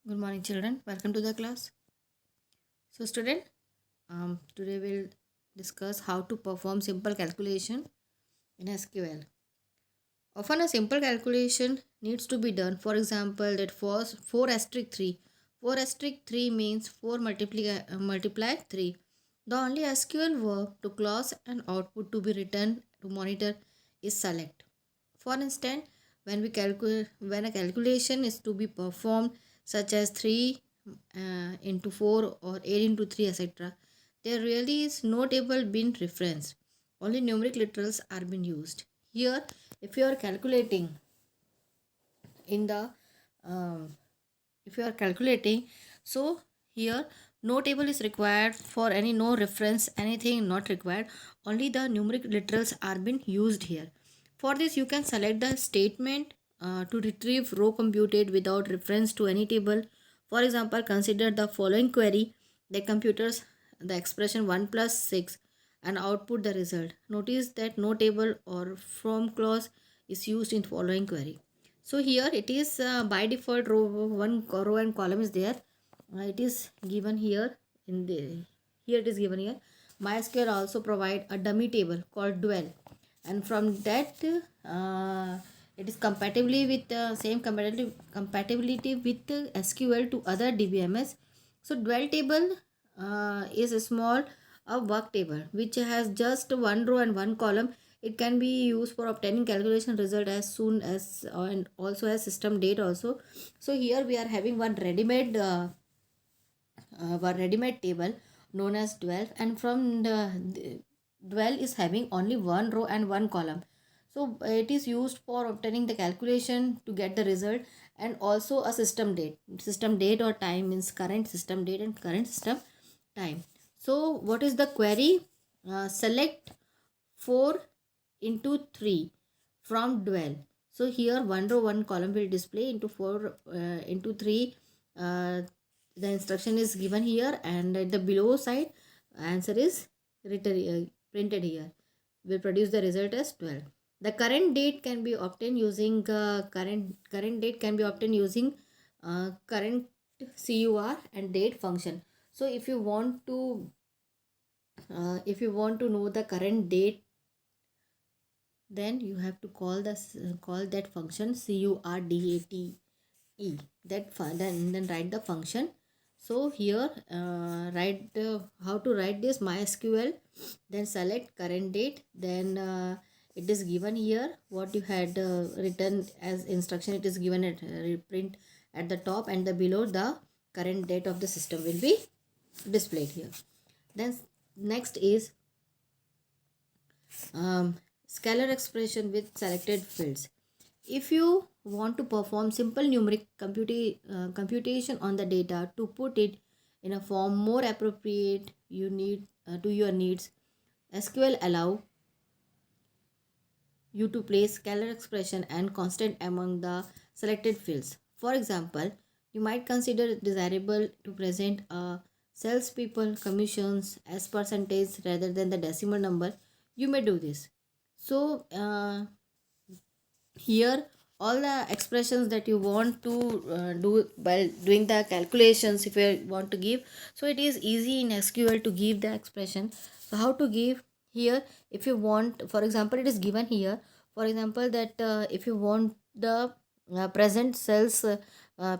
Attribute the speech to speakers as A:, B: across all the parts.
A: Good morning, children. Welcome to the class. So, student, today we'll discuss how to perform simple calculation in SQL. Often, a simple calculation needs to be done. For example, that 4 asterisk 3. 4 asterisk 3 means 4 multiply 3. The only SQL verb to clause and output to be written to monitor is select. For instance, when a calculation is to be performed, such as 3 into 4 or 8 into 3, etc., there really is no table being referenced. Only numeric literals are being used. Here, if you are calculating in the um, if you are calculating, so here no table is required for any, no reference, anything not required. Only the numeric literals are being used here. For this, you can select the statement to retrieve row computed without reference to any table. For example, consider the following query: the computers the expression 1 plus 6 and output the result. Notice that no table or from clause is used in following query. So here it is by default row and column is there. It is given here in the here it is given here. MySQL also provide a dummy table called dwell, and from that it is compatibly with same compatibility with SQL to other DBMS. So dwell table is a small a work table which has just one row and one column. It can be used for obtaining calculation result as soon as and also as system date also. So here we are having one ready-made table known as dwell, and from the dwell is having only one row and one column. So it is used for obtaining the calculation to get the result, and also a system date or time means current system date and current system time. So what is the query? Select 4 into 3 from dwell. So here one row one column will display into 4 into 3. The instruction is given here, and at the below side answer is printed here. Will produce the result as 12. The current date can be obtained using current date can be obtained using current CUR and date function. So if you want to know the current date, then you have to call that function CURDATE. Then write the function. So here write how to write this MySQL, then select current date, then it is given here what you had written as instruction. It is given at print at the top, and the below the current date of the system will be displayed here. Then next is scalar expression with selected fields. If you want to perform simple numeric computation on the data to put it in a form more appropriate you need to your needs, SQL allow you to place scalar expression and constant among the selected fields. For example, you might consider it desirable to present a salespeople commissions as percentage rather than the decimal number. You may do this. So here all the expressions that you want to do while doing the calculations, if you want to give, so it is easy in SQL to give the expression. So how to give here? If you want, for example, it is given here, for example, that if you want the present sales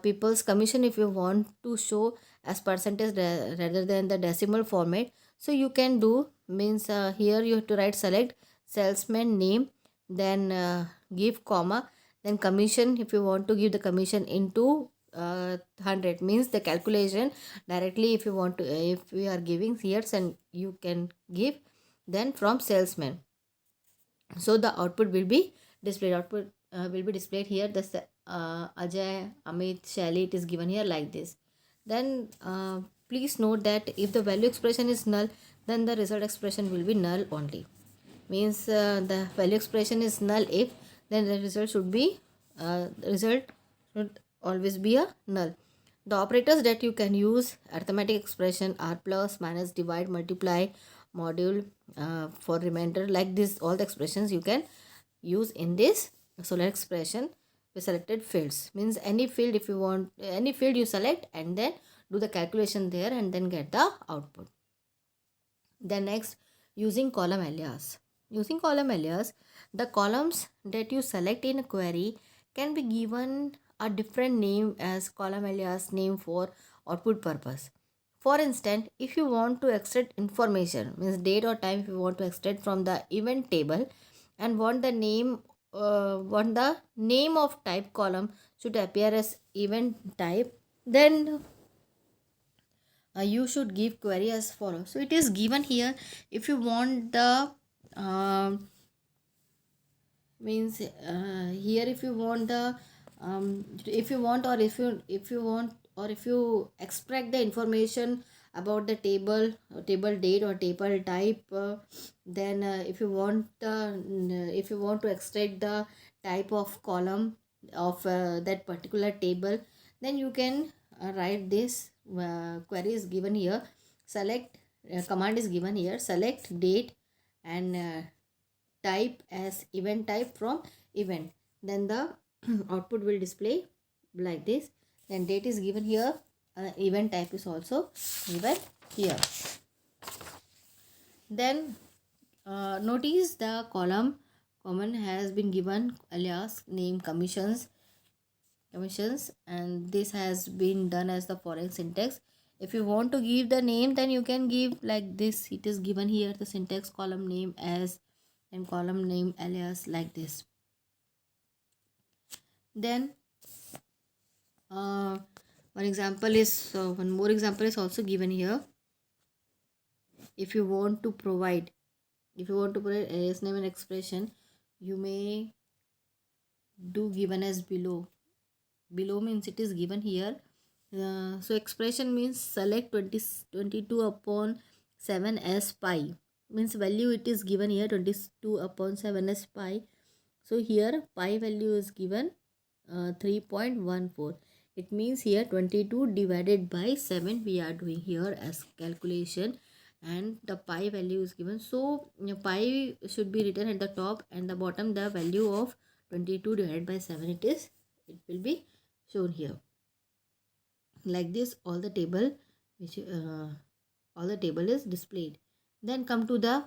A: people's commission, if you want to show as percentage rather than the decimal format, so you can do means here you have to write select salesman name, then give comma, then commission. If you want to give the commission into 100 means the calculation directly, if you want to if we are giving here, and you can give then from salesman. So the output will be displayed here. The Ajay, Amit, Shally, it is given here like this. Then please note that if the value expression is null, then the result expression will be null only. Means the value expression is null if, then the result should always be a null. The operators that you can use arithmetic expression are plus, minus, divide, multiply, module, for remainder, like this. All the expressions you can use in this solar expression. selected fields. Means any field, if you want any field you select and then do the calculation there and then get the output. Then next, using column alias. Using column alias, the columns that you select in a query can be given a different name as column alias name for output purpose. For instance, if you want to extract information, means date or time, if you want to extract from the event table and want the name of type column should appear as event type, then you should give query as follows. So it is given here. If you want the means here if you want the if you want or if you want or if you extract the information about the table date or table type, then if you want if you want to extract the type of column of that particular table, then you can write this query is given here. Select command is given here. Select date and type as event type from event. Then the output will display like this. Then date is given here. Event type is also given here. Then notice the column common has been given alias name commissions, and this has been done as the following syntax. If you want to give the name, then you can give like this. It is given here the syntax column name as and column name alias like this. Then one more example is also given here. If you want to provide alias name and expression, you may do given as below. Below means it is given here. So expression means select 22 upon 7 as pi. Means value it is given here 22 upon 7 as pi. So here pi value is given 3.14. It means here 22 divided by 7 we are doing here as calculation, and the pi value is given. So pi should be written at the top and the bottom the value of 22 divided by 7 it will be shown here. Like this all the table is displayed. Then come to the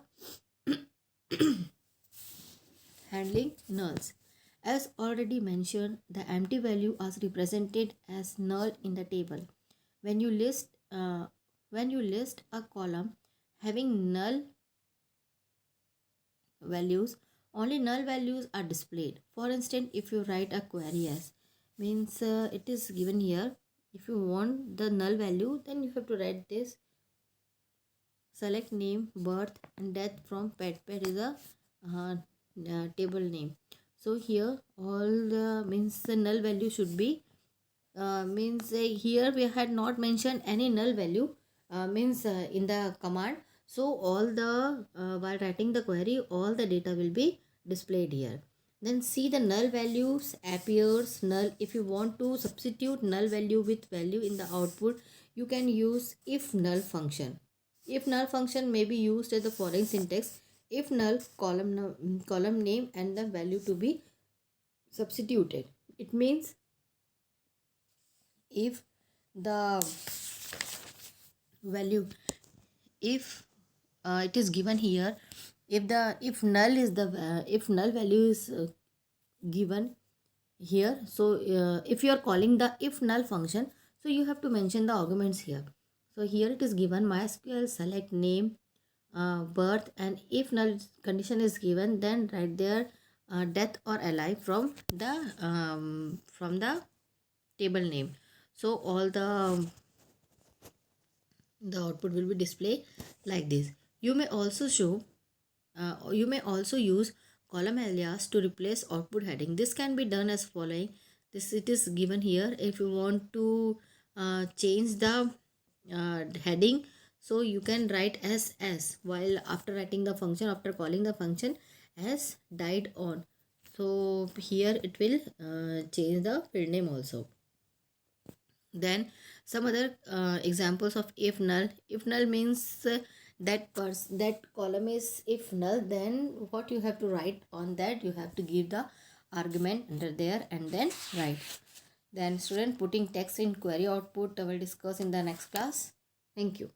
A: handling nulls. As already mentioned, the empty value is represented as null in the table. When you list a column having null values, only null values are displayed. For instance, if you write a query as means it is given here. If you want the null value, then you have to write this. Select name, birth and death from pet. Pet is a table name. So here all the means the null value should be here we had not mentioned any null value in the command. So all the while writing the query, all the data will be displayed here. Then see the null values appears null. If you want to substitute null value with value in the output, you can use if null function. If null function may be used as the following syntax. If null column name and the value to be substituted. It means if the value if it is given here, if null value is given here, so if you are calling the if null function, so you have to mention the arguments here. So here it is given MySQL select name, birth, and if null condition is given, then write there death or alive from the table name. So all the output will be displayed like this. You may also use column alias to replace output heading. This can be done as following. It is given here. If you want to change the heading, so you can write as while after writing the function, after calling the function as died on. So here it will change the field name also. Then some other examples of if null. If null means that column is if null, then what you have to write on that, you have to give the argument under there and then write. Then student, putting text in query output I will discuss in the next class. Thank you.